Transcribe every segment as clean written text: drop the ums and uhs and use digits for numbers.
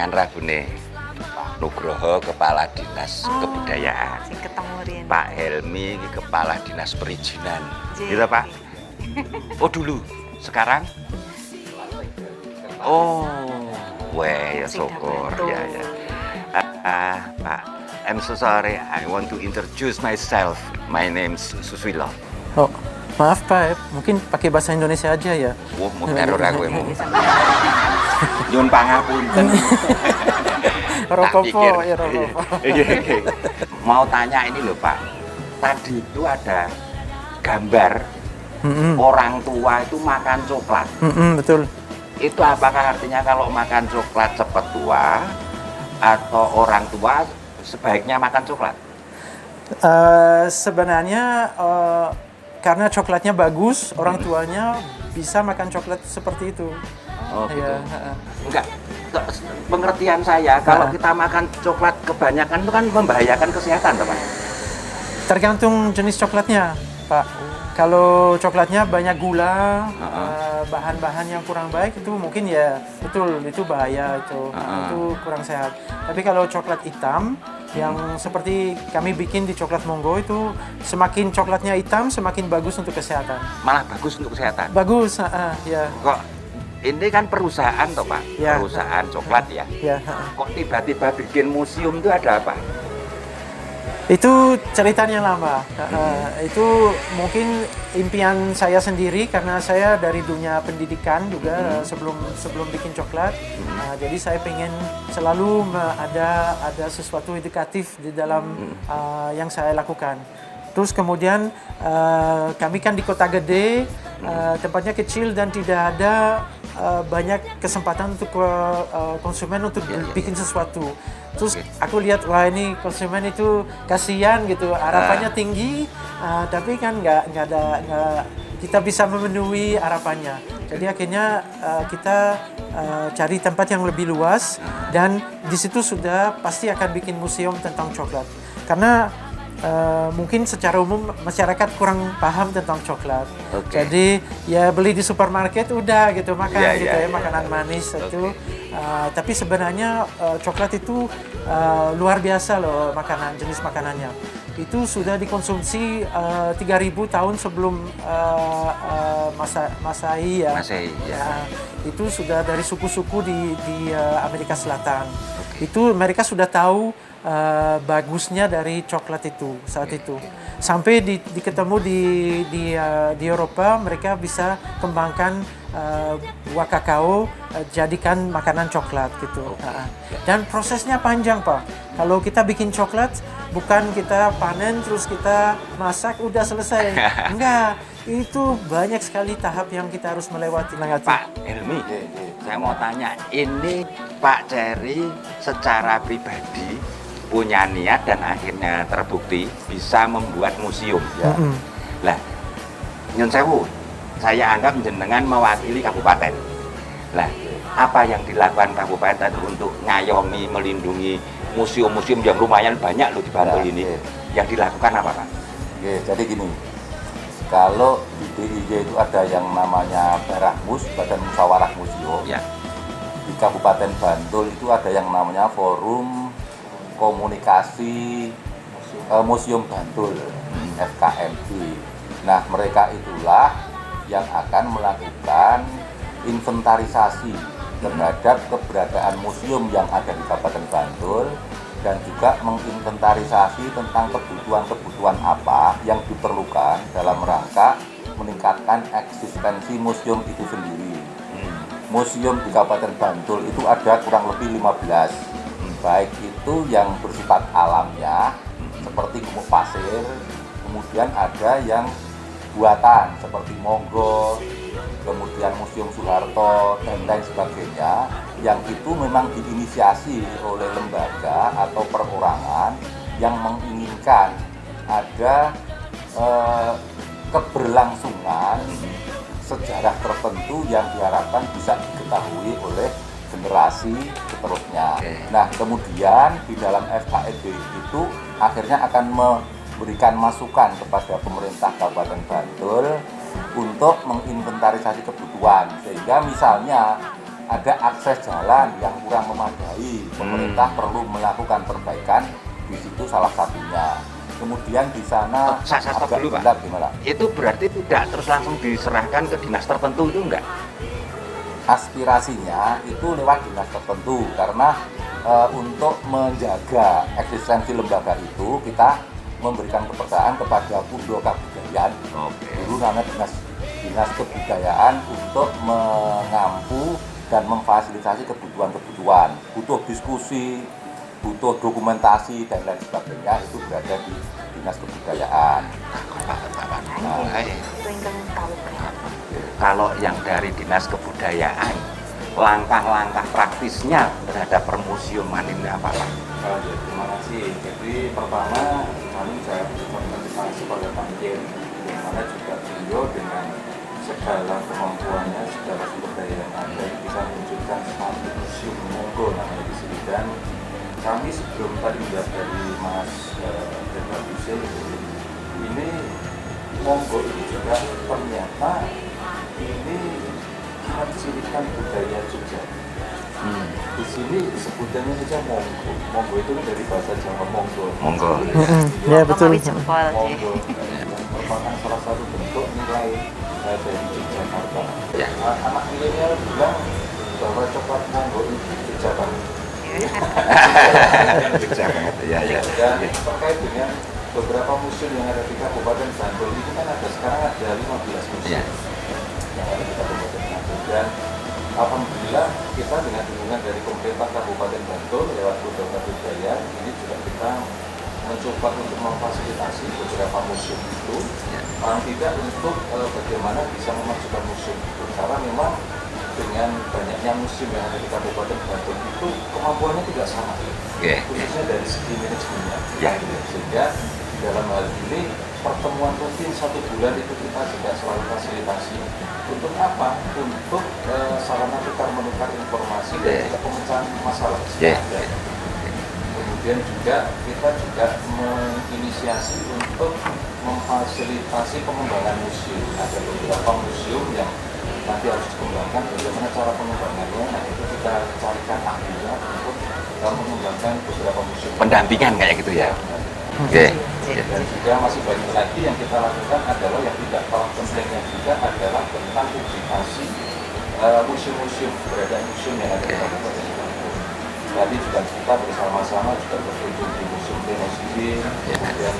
jenengan rabune Pak Nugroho Kepala Dinas Kebudayaan. Sing ketemu riyen. Pak Helmi Kepala Dinas Perizinan. Gitu Pak? Oh dulu, sekarang? Oh, weh ya syukur ya ya. Pak, I'm so sorry. I want to introduce myself. My name's Suswilo. Oh, maaf Pak, mungkin pakai bahasa Indonesia aja ya. Wah, mau teror aku mau. Nyun pangapunten. Ropopo, ya ropopo. Mau tanya ini loh Pak. Tadi itu ada gambar orang tua itu makan coklat. Betul. Itu apakah artinya kalau makan coklat cepat tua atau orang tua sebaiknya makan coklat? Sebenarnya karena coklatnya bagus, orang tuanya bisa makan coklat seperti itu. Oh gitu. Ya, Enggak. Pengertian saya kalau kita makan coklat kebanyakan itu kan membahayakan kesehatan, Pak. tergantung jenis coklatnya, Pak. Kalau coklatnya banyak gula, bahan-bahan yang kurang baik itu mungkin ya betul itu bahaya itu kurang sehat. Tapi kalau coklat hitam yang seperti kami bikin di Coklat Monggo itu semakin coklatnya hitam semakin bagus untuk kesehatan. Malah bagus untuk kesehatan. Bagus, ya. Kok ini kan perusahaan toh Pak, Ya. perusahaan coklat ya. Ya. Kok tiba-tiba bikin museum itu ada apa? Itu ceritanya lama. Itu mungkin impian saya sendiri karena saya dari dunia pendidikan juga sebelum bikin coklat. Jadi saya pengen selalu ada sesuatu edukatif di dalam yang saya lakukan. Terus kemudian kami kan di kota gede, tempatnya kecil dan tidak ada banyak kesempatan untuk konsumen untuk bikin sesuatu. Terus aku lihat wah ini konsumen itu kasihan gitu, harapannya tinggi, tapi kan nggak kita bisa memenuhi harapannya. Jadi akhirnya kita cari tempat yang lebih luas dan di situ sudah pasti akan bikin museum tentang coklat. Karena mungkin secara umum masyarakat kurang paham tentang coklat. Jadi ya beli di supermarket udah gitu makan makanan manis itu. Tapi sebenarnya coklat itu luar biasa loh jenis makanannya. Itu sudah dikonsumsi 3.000 tahun sebelum Masehi ya. Itu sudah dari suku-suku di Amerika Selatan. Itu mereka sudah tahu bagusnya dari coklat itu saat itu sampai ketemu di Eropa mereka bisa kembangkan buah kakao jadikan makanan coklat gitu. Dan prosesnya panjang Pak. Kalau kita bikin coklat bukan kita panen terus kita masak udah selesai. Enggak, itu banyak sekali tahap yang kita harus melewati. Pak Helmi, saya mau tanya, ini Pak Ceri secara pribadi punya niat dan akhirnya terbukti bisa membuat museum. Lah, nyun sewu, saya anggap jenengan mewakili kabupaten. Lah, apa yang dilakukan kabupaten untuk ngayomi, melindungi museum-museum yang lumayan banyak loh di Bantul ini? Yang dilakukan apa Pak? Jadi gini, kalau di DIY itu ada yang namanya Barahmus, Badan Musyawarah Museum. Di Kabupaten Bantul itu ada yang namanya Forum Komunikasi Museum Bantul, FKMB. Nah, mereka itulah yang akan melakukan inventarisasi terhadap keberadaan museum yang ada di Kabupaten Bantul dan juga menginventarisasi tentang kebutuhan-kebutuhan apa yang diperlukan dalam rangka meningkatkan eksistensi museum itu sendiri. Museum di Kabupaten Bantul itu ada kurang lebih 15. Baik itu yang bersifat alamnya seperti gumuk pasir, kemudian ada yang buatan seperti Monggo, kemudian Museum Soeharto dan lain sebagainya, yang itu memang diinisiasi oleh lembaga atau perorangan yang menginginkan ada keberlangsungan sejarah tertentu yang diharapkan bisa diketahui oleh generasi seterusnya. Nah, kemudian di dalam FKMB itu akhirnya akan memberikan masukan kepada pemerintah Kabupaten Bantul untuk menginventarisasi kebutuhan. Sehingga misalnya ada akses jalan yang kurang memadai. Pemerintah perlu melakukan perbaikan di situ salah satunya. Kemudian di sana Saya stop dulu, Pak. Gimana? Itu berarti tidak terus langsung diserahkan ke dinas tertentu itu enggak? Aspirasinya itu lewat dinas tertentu karena untuk menjaga eksistensi lembaga itu kita memberikan kepercayaan kepada Pundo Kabudayaan. Dulu namanya dinas kebudayaan untuk mengampu dan memfasilitasi kebutuhan-kebutuhan, butuh diskusi, butuh dokumentasi dan lain sebagainya, itu berada di dinas kebudayaan. Kalau yang dari dinas kebudayaan, langkah-langkah praktisnya terhadap permusiuman ini apa, Pak? Terima kasih. Jadi pertama kami saya berterima kasih pada Pak Jen, yang mana juga beliau dengan segala kemampuannya, segala sumber daya yang ada bisa menunjukkan satu museum Monggo namanya di sini. Dan kami sebelum tadi melihat dari Mas Jenderal Husin, ini Monggo ini juga ternyata ini mencirikan budaya Jogja. Di sini sebutannya saja Monggo. Monggo itu dari bahasa Jawa Monggo. Monggo. Ya betul. Monggo merupakan salah satu bentuk nilai dari Yogyakarta. Ya. Anak milenial bilang bahwa coklat Monggo itu Jogja banget. Jogja banget, ya. Dan terkait dengan beberapa museum yang ada di Kabupaten Bantul ini kan sekarang ada 15 museum yang ada di Kabupaten Bantul. Dan alhamdulillah kita dengan dukungan dari pemerintah Kabupaten Bantul lewat Pundo Kabudayaan ini juga kita mencoba untuk memfasilitasi beberapa museum itu, paling tidak untuk bagaimana bisa memajukan museum itu, karena memang dengan banyaknya museum yang ada di Kabupaten Bantul itu kemampuannya tidak sama, khususnya dari segi manajemennya. Sehingga dalam hal ini pertemuan rutin 1 bulan itu kita juga selalu fasilitasi. Untuk apa? Untuk sarana tukar menukar informasi dan juga pemecahan masalah. Kemudian juga kita juga menginisiasi untuk memfasilitasi pengembangan museum. Ada beberapa museum yang nanti harus dikembangkan, bagaimana cara pengembangannya. Nah itu kita carikan ahlinya untuk mengembangkan beberapa museum. Pendampingan kayak gitu ya. Dan juga masih banyak lagi yang kita lakukan adalah yang tidak kalah pentingnya juga adalah tentang publikasi museum-museum, keberadaan museum yang ada di Kabupaten Bantul. Tadi juga kita bersama-sama juga berkunjung di Museum Tenosidin, kemudian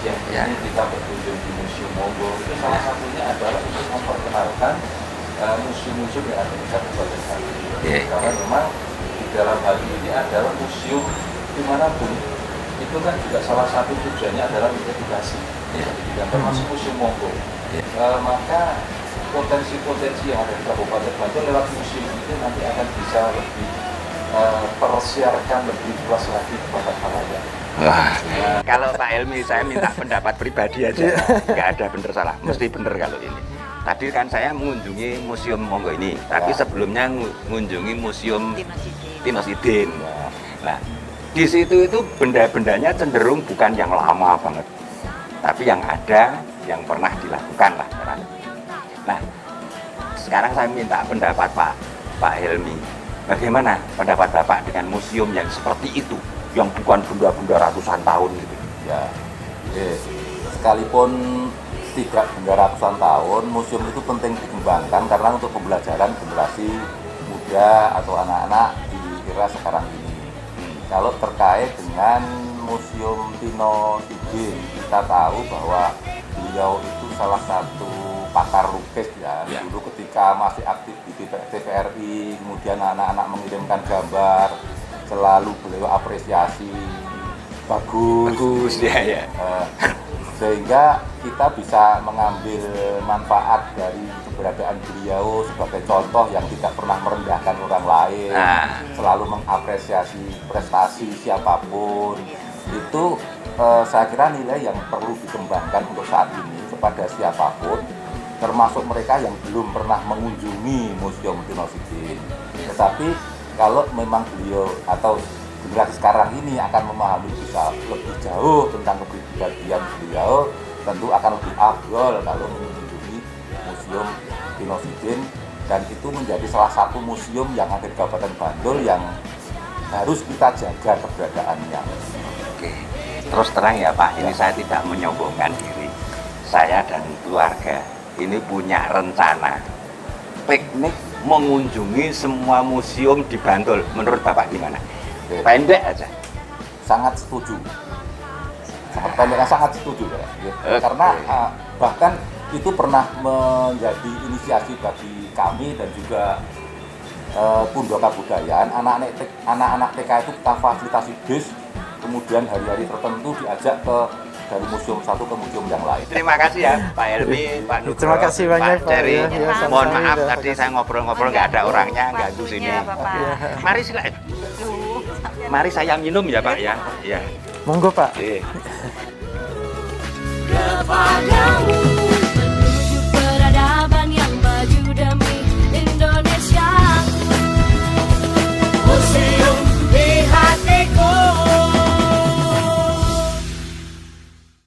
siang ini kita berkunjung di Museum Monggo. Itu salah satunya adalah untuk memperkenalkan museum-museum yang ada di Kabupaten Bantul. Karena memang di dalam hal ini adalah museum dimanapun itu kan juga salah satu tujuannya adalah edukasi, termasuk Museum Monggo. Maka potensi-potensi yang ada di Kabupaten Bantul lewat museum itu nanti akan bisa lebih tersiarkan lebih luas lagi kepada halayak. Kalau Pak Helmi saya minta pendapat pribadi aja, nggak ada bener salah, mesti bener kalau ini. Tadi kan saya mengunjungi Museum Monggo ini, tapi sebelumnya mengunjungi Museum Tenosidin. Nah, di situ itu benda-bendanya cenderung bukan yang lama banget, tapi yang ada, yang pernah dilakukan lah. Nah, sekarang saya minta pendapat Pak Helmi. Bagaimana pendapat Bapak dengan museum yang seperti itu, yang bukan benda-benda ratusan tahun gitu? Ya, sekalipun tidak benda ratusan tahun, museum itu penting dikembangkan karena untuk pembelajaran generasi muda atau anak-anak di era sekarang ini. Kalau terkait dengan Museum Tenosidin, kita tahu bahwa beliau itu salah satu pakar lukis ya. Dulu ketika masih aktif di TVRI, kemudian anak-anak mengirimkan gambar, selalu beliau apresiasi, bagus ya. Sehingga kita bisa mengambil manfaat dari keberadaan beliau sebagai contoh yang tidak pernah merendahkan orang lain, selalu mengapresiasi prestasi siapapun. Itu saya kira nilai yang perlu dikembangkan untuk saat ini kepada siapapun, termasuk mereka yang belum pernah mengunjungi Museum Tenosidin. Tetapi kalau memang beliau atau generasi sekarang ini akan memahami bisa lebih jauh tentang kepribadian beliau, tentu akan lebih afdol kalau mengunjungi Museum Tenosidin dan itu menjadi salah satu museum yang ada di Kabupaten Bantul yang harus kita jaga keberadaannya. Oke, terus terang ya Pak, ini saya tidak menyombongkan diri. Saya dan keluarga ini punya rencana piknik mengunjungi semua museum di Bantul. Menurut Bapak gimana? Oke. Pendek aja. Sangat setuju. Sangat setuju ya. Karena bahkan itu pernah menjadi inisiasi bagi kami dan juga Pundo Kabudayaan. Anak-anak TK itu kita fasilitasi bis, kemudian hari-hari tertentu diajak dari museum satu ke museum yang lain. Terima kasih ya Pak Helmi, Pak Nugroho, Terima kasih banyak Pak Jerry. Ya, sama-sama. Mohon maaf Ya, tadi saya ngobrol-ngobrol nggak ada orangnya, ganggu sini. Mari silakan. Mari saya minum ya Pak ya. Iya. Monggo Pak. Oke.